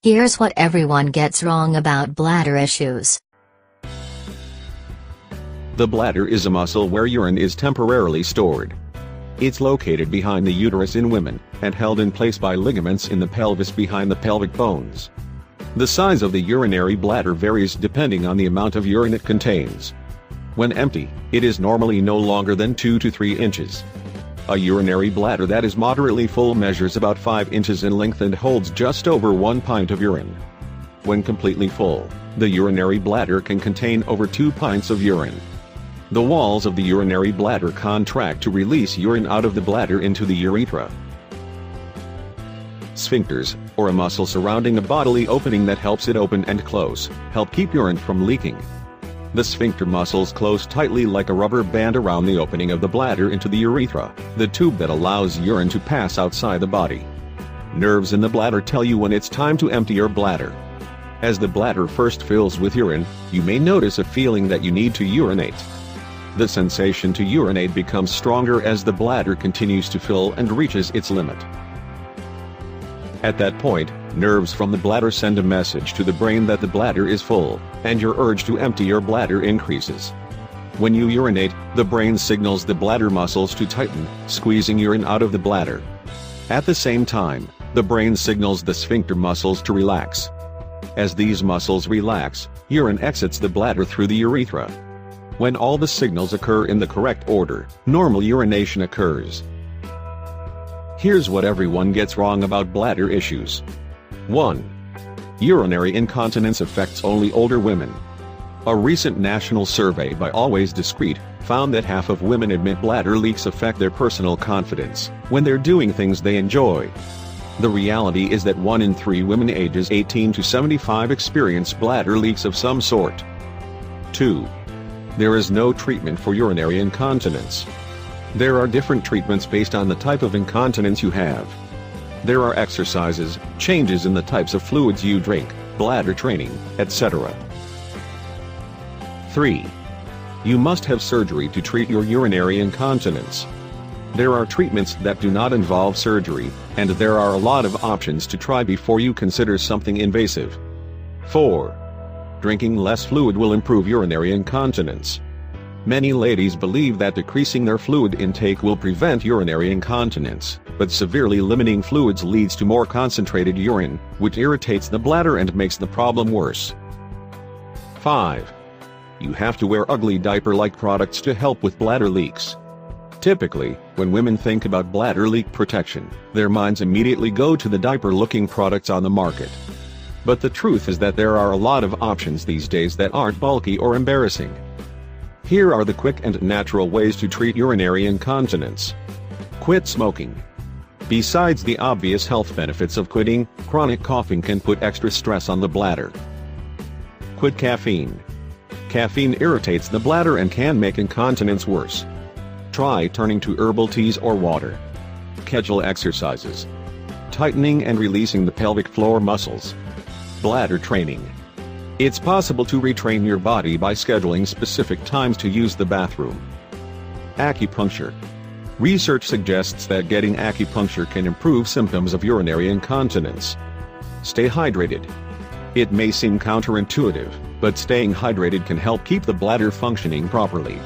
Here's what everyone gets wrong about bladder issues. The bladder is a muscle where urine is temporarily stored. It's located behind the uterus in women, and held in place by ligaments in the pelvis behind the pelvic bones. The size of the urinary bladder varies depending on the amount of urine it contains. When empty, it is normally no longer than 2 to 3 inches. A urinary bladder that is moderately full measures about 5 inches in length and holds just over 1 pint of urine. When completely full, the urinary bladder can contain over 2 pints of urine. The walls of the urinary bladder contract to release urine out of the bladder into the urethra. Sphincters, or a muscle surrounding a bodily opening that helps it open and close, help keep urine from leaking. The sphincter muscles close tightly like a rubber band around the opening of the bladder into the urethra, the tube that allows urine to pass outside the body. Nerves in the bladder tell you when it's time to empty your bladder. As the bladder first fills with urine, you may notice a feeling that you need to urinate. The sensation to urinate becomes stronger as the bladder continues to fill and reaches its limit. At that point, nerves from the bladder send a message to the brain that the bladder is full, and your urge to empty your bladder increases. When you urinate, the brain signals the bladder muscles to tighten, squeezing urine out of the bladder. At the same time, the brain signals the sphincter muscles to relax. As these muscles relax, urine exits the bladder through the urethra. When all the signals occur in the correct order, normal urination occurs. Here's what everyone gets wrong about bladder issues. 1. Urinary incontinence affects only older women. A recent national survey by Always Discreet found that half of women admit bladder leaks affect their personal confidence when they're doing things they enjoy. The reality is that 1 in 3 women ages 18 to 75 experience bladder leaks of some sort. 2. There is no treatment for urinary incontinence. There are different treatments based on the type of incontinence you have. There are exercises, changes in the types of fluids you drink, bladder training, etc. 3. You must have surgery to treat your urinary incontinence. There are treatments that do not involve surgery, and there are a lot of options to try before you consider something invasive. 4. Drinking less fluid will improve urinary incontinence. Many ladies believe that decreasing their fluid intake will prevent urinary incontinence, but severely limiting fluids leads to more concentrated urine, which irritates the bladder and makes the problem worse. 5. You have to wear ugly diaper-like products to help with bladder leaks. Typically, when women think about bladder leak protection, their minds immediately go to the diaper-looking products on the market. But the truth is that there are a lot of options these days that aren't bulky or embarrassing. Here are the quick and natural ways to treat urinary incontinence. Quit smoking. Besides the obvious health benefits of quitting, chronic coughing can put extra stress on the bladder. Quit caffeine. Caffeine irritates the bladder and can make incontinence worse. Try turning to herbal teas or water. Kegel exercises. Tightening and releasing the pelvic floor muscles. Bladder training. It's possible to retrain your body by scheduling specific times to use the bathroom. Acupuncture. Research suggests that getting acupuncture can improve symptoms of urinary incontinence. Stay hydrated. It may seem counterintuitive, but staying hydrated can help keep the bladder functioning properly.